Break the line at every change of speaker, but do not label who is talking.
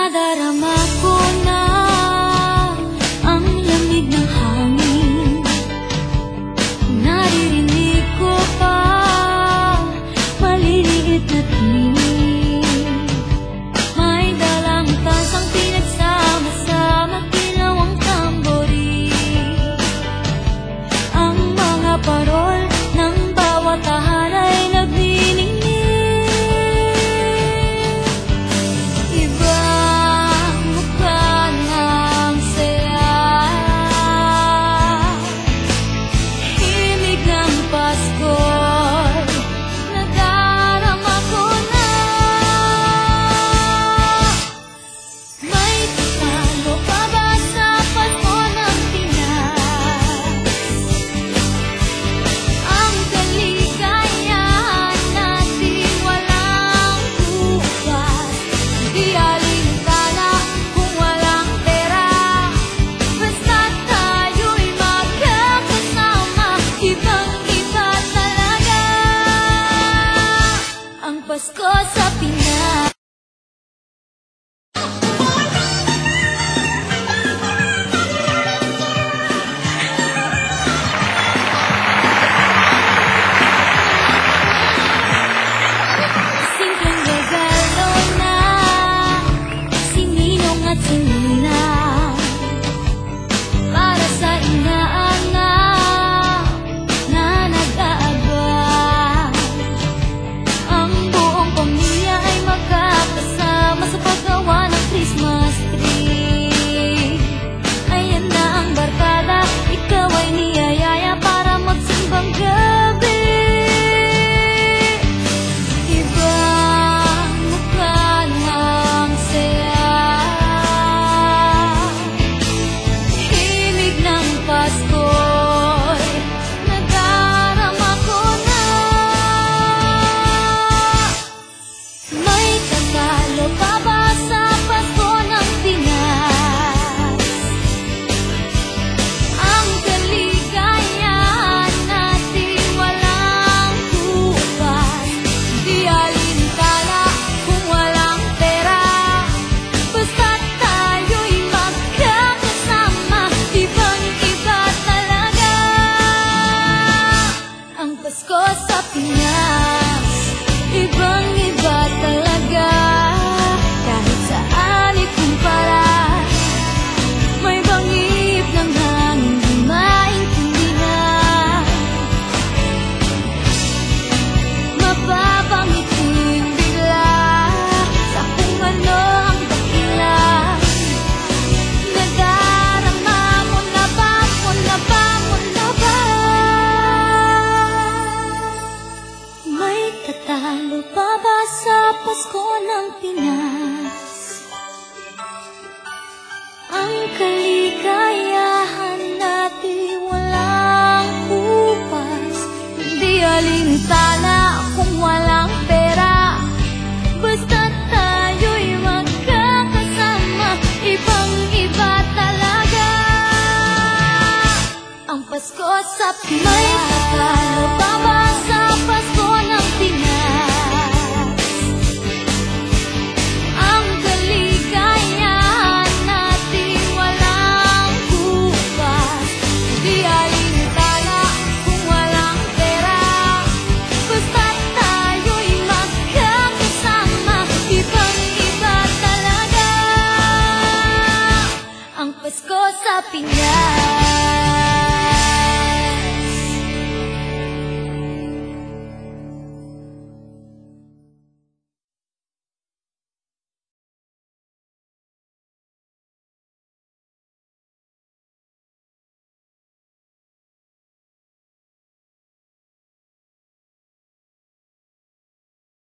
Nadarama ko na ang lamig ng hangin. Naririnig ko pa maliliit na tinig. May dalang tasang pinagsama-sama, kilawang tamborin. Ang mga parol ng bawat tahan ay nagniningning. Ibang mukha ng saya, himig ng Pasko'y nadarama ko na. May tatalo pa ba sa Pasko ng Pinas? Ang kaligayahan natin walang bukas. Di alintana kung walang pera, basta't tayo'y magkakasama. Ibang-iba talaga ang Pasko sa Pinas. Simpleng regalo na si Ninong at si Nina para sa inaanak na nag-aabang. Ang buong pamilya ay magkakasama sa paggawa ng Christmas tree. Ayan na ang barkada, ikaw ay niyayaya para magsimbang gabi. Ibang mukha ng saya, himig ng Pasko'y nadarama ko na. May tatalo pa ba sa Pasko ng Pinas? Ang kaligayahan natin walang bukas. Di alintana kung walang pera, basta't tayo'y magkakasama. Ibang-iba talaga ang Pasko sa Pinas. Ibang-iba talaga, kahit saan ikumpara. May bangib ng hangin di maintindihan. Mapapangiting bigla sa kung ano ang dahilan. Nadarama mo na ba, mo na ba, mo na ba? May tatalo pa ba sa Pasko ng Pinas? Ang kaligayahan natin walang bukas. Di alintana kung walang pera, basta't tayo'y magkakasama. Ibang-iba talaga ang Pasko sa Pinas. May tatalo pa